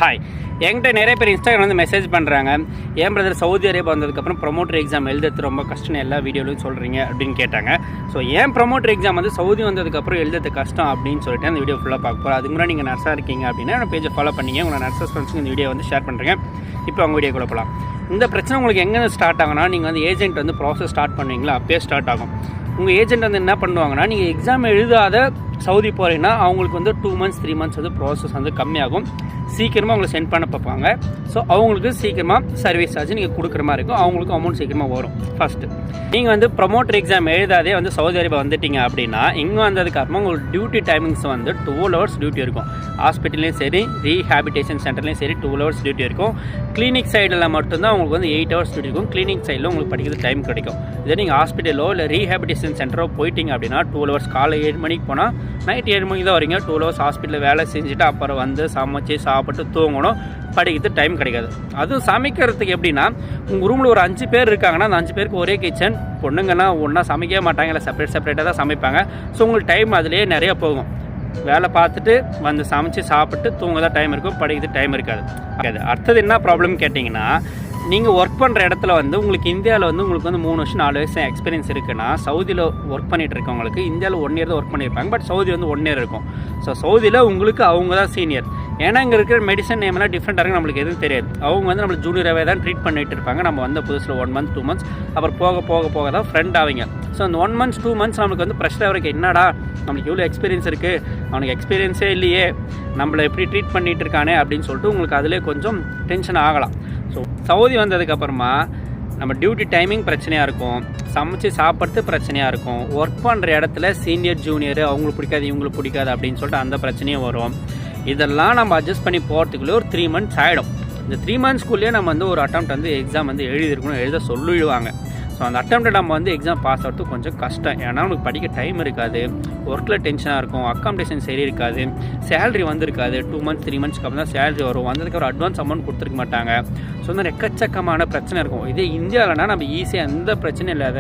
Hi, என்கிட்ட நிறைய பேர் இன்ஸ்டாகிராம் வந்து மெசேஜ் பண்ணுறாங்க. என் பிரதர் சவுதி அரேபியா வந்ததுக்கப்புறம் ப்ரொமோட்டர் எக்ஸாம் எழுதுறது ரொம்ப கஷ்டம் எல்லா வீடியோலையும் சொல்கிறீங்க அப்படின்னு கேட்டாங்க. ஸோ ஏன் ப்ரொமோட்டர் எக்ஸாம் வந்து சவுதி வந்ததுக்கப்புறம் எழுதுறது கஷ்டம் அப்படின்னு சொல்லிட்டு அந்த வீடியோ ஃபுல்லாக பார்க்க போகிறோம். அதுக்கு முன்னாடி நீங்கள் நர்ஸாக இருக்கீங்க அப்படின்னா என்னோட பேஜை ஃபாலோ பண்ணிங்க. உங்களை நர்ஸஸ் ஃப்ரெண்ட்ஸுக்கு இந்த வீடியோ வந்து ஷேர் பண்ணுறேங்க. இப்போ அவங்க வீடியோ கொடுக்கலாம். இந்த பிரச்சனை உங்களுக்கு எங்கே ஸ்டார்ட் ஆகுனா, நீங்கள் வந்து ஏஜென்ட் வந்து ப்ராசஸ் ஸ்டார்ட் பண்ணுவீங்களா, அப்பயே ஸ்டார்ட் ஆகும். உங்கள் ஏஜென்ட் வந்து என்ன பண்ணுவாங்கன்னா, நீங்கள் எக்ஸாம் எழுதாத சவுதி போகிறீங்கன்னா அவங்களுக்கு வந்து 2 months 3 months வந்து ப்ராசஸ் வந்து கம்மியாகும். சீக்கிரமாக அவங்களை சென்ட் பண்ண பார்ப்பாங்க. ஸோ அவங்களுக்கு சீக்கிரமாக சர்வீஸ் சார்ஜ் நீங்கள் கொடுக்குற மாதிரி இருக்கும். அவங்களுக்கு அமௌண்ட் சீக்கிரமாக வரும். ஃபஸ்ட்டு நீங்கள் வந்து ப்ரொமோட்டர் எக்ஸாம் எழுதாதே வந்து சவுதி அரேபியா வந்துட்டீங்க அப்படின்னா, இங்கே வந்ததுக்கப்புறமா உங்களுக்கு டியூட்டி டைமிங்ஸ் வந்து 12 hours டியூட்டி இருக்கும். ஹாஸ்பிட்டல்லையும் சரி, ரீஹேபிடேஷன் சென்டர்லையும் சரி 12 hours டியூட்டி இருக்கும். கிளினிக் சைடில் மட்டும்தான் உங்களுக்கு வந்து 8 hours டியூட்டி இருக்கும். கிளினிக் சைடில் உங்களுக்கு படிக்கிறது டைம் கிடைக்கும். இதே நீங்கள் ஹாஸ்பிட்டலோ இல்லை ரீஹேபிடேஷன் சென்டரோ போயிட்டீங்க அப்படின்னா 12 hours காலை 7 மணிக்கு போனால் நைட் 7 மணிக்கு தான் வரீங்க. 12 hours ஹாஸ்பிட்டலில் வேலை செஞ்சுட்டு அப்புறம் வந்து சமைச்சு சாப்பிட்டு தூங்கணும். படிக்கிறது டைம் கிடைக்காது. அதுவும் சமைக்கிறதுக்கு எப்படின்னா, உங்கள் ரூமில் ஒரு 5 பேர் இருக்காங்கன்னா அந்த 5 பேருக்கு ஒரே கிச்சன். பொண்ணுங்கன்னா ஒன்றா சமைக்கவே மாட்டாங்க, இல்லை செப்பரேட்டாக தான் சமைப்பாங்க. ஸோ உங்களுக்கு டைம் அதிலே நிறைய போகும். வேலை பார்த்துட்டு வந்து சமைச்சு சாப்பிட்டு தூங்க தான் டைம் இருக்கும், படிக்கிறது டைம் இருக்காது. அடுத்தது என்ன ப்ராப்ளம் கேட்டிங்கன்னா, நீங்கள் ஒர்க் பண்ணுற இடத்துல வந்து உங்களுக்கு இந்தியாவில் வந்து உங்களுக்கு வந்து 3 வருஷம் 4 வருஷம் எக்ஸ்பீரியன்ஸ் இருக்குன்னா, சவுதியில் ஒர்க் பண்ணிகிட்டு இருக்கவங்களுக்கு இந்தியாவில் 1 year தான் ஒர்க் பண்ணியிருப்பாங்க. பட் சவுதி வந்து 1 year இருக்கும். ஸோ சவுதியில் உங்களுக்கு அவங்க தான் சீனியர். ஏன்னா இங்கே இருக்கிற மெடிசன் நேம்லாம் டிஃப்ரெண்ட்டாக இருக்குது, நம்மளுக்கு எதுவும் தெரியாது. அவங்க வந்து நம்மளுக்கு ஜூனியராகவே தான் ட்ரீட் பண்ணிட்டு இருப்பாங்க. நம்ம வந்த புதுசில் 1 month 2 months அப்புறம் போக தான் ஃப்ரெண்ட் ஆவீங்க. ஸோ அந்த 1 month 2 months நம்மளுக்கு வந்து ப்ரெஷராக இருக்குது. என்னடா நம்மளுக்கு எவ்வளோ எக்ஸ்பீரியன்ஸ் இருக்குது, அவனுக்கு எக்ஸ்பீரியன்ஸே இல்லையே, நம்மளை எப்படி ட்ரீட் பண்ணிகிட்டு இருக்கானே அப்படின்னு சொல்லிட்டு உங்களுக்கு அதிலே கொஞ்சம் டென்ஷன் ஆகலாம். ஸோ சவுதி வந்ததுக்கப்புறமா நம்ம டியூட்டி டைமிங் பிரச்சனையாக இருக்கும், சமைச்சு சாப்பிட்றது பிரச்சனையாக இருக்கும், ஒர்க் பண்ணுற இடத்துல சீனியர் ஜூனியர் அவங்களுக்கு பிடிக்காது இவங்களுக்கு பிடிக்காது அப்படின்னு சொல்லிட்டு அந்த பிரச்சனையும் வரும். இதெல்லாம் நம்ம அட்ஜஸ்ட் பண்ணி போகிறதுக்குள்ளே ஒரு 3 months ஆகிடும். இந்த 3 monthsக்குள்ளேயே நம்ம வந்து ஒரு அட்டெம்ப்ட் வந்து எக்ஸாம் வந்து எழுதிருக்கணும், எழுத சொல்லிடுவாங்க. ஸோ அந்த அட்டெம்ப்டை நம்ம வந்து எக்ஸாம் பாஸ் ஆகிறதுக்கு கொஞ்சம் கஷ்டம். ஏன்னா உங்களுக்கு படிக்க டைம் இருக்காது, ஒர்க்கில் டென்ஷனாக இருக்கும், அக்காமடேஷன் சரி இருக்காது, சேலரி வந்துருக்காது. 2 months 3 monthsக்கு அப்புறம் தான் சேலரி வரும். வந்ததுக்கு ஒரு அட்வான்ஸ் அமௌண்ட் கொடுத்துருக்க மாட்டாங்க. ஸோ இந்த எக்கச்சக்கமான பிரச்சனை இருக்கும். இதே இந்தியாவில்னா நம்ம ஈஸியாக எந்த பிரச்சனையும் இல்லாத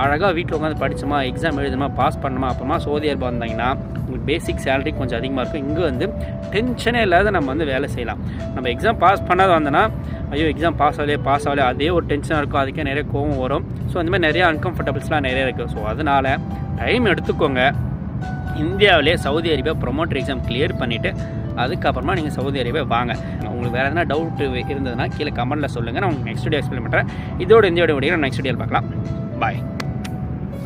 அழகாக வீட்டில் உட்காந்து படித்தோமா, எக்ஸாம் எழுதுமா, பாஸ் பண்ணணுமா, அப்புறமா சவுதி அரேபியா வந்தாங்கன்னா உங்களுக்கு பேசிக் சேலரி கொஞ்சம் அதிகமாக இருக்கும். இங்கே வந்து டென்ஷனே இல்லாத நம்ம வந்து வேலை செய்யலாம். நம்ம எக்ஸாம் பாஸ் பண்ணாத வந்தோன்னா, ஐயோ எக்ஸாம் பாஸ் ஆகலையே அதே ஒரு டென்ஷனாக இருக்கும், அதுக்கே நிறைய கோவம் வரும். ஸோ அந்த மாதிரி நிறைய அன்கம்ஃபர்டபுள்ஸ்லாம் நிறைய இருக்குது. ஸோ அதனால் டைம் எடுத்துக்கோங்க. இந்தியாவிலே Saudi Arabia promoter exam clear பண்ணிவிட்டு அதுக்கப்புறமா நீங்கள் சவுதி அரேபியா வாங்க. உங்களுக்கு வேறு எதனா டவுட் இருந்ததுன்னா கீழே கமெண்ட்டில் சொல்லுங்கள். நான் உங்களுக்கு நெக்ஸ்ட் வீடியோ எக்ஸ்பிளைன் பண்ணுறேன். இதோட இந்த வீடியோ நெக்ஸ்ட் வீடியோவில் பார்க்கலாம். பாய்.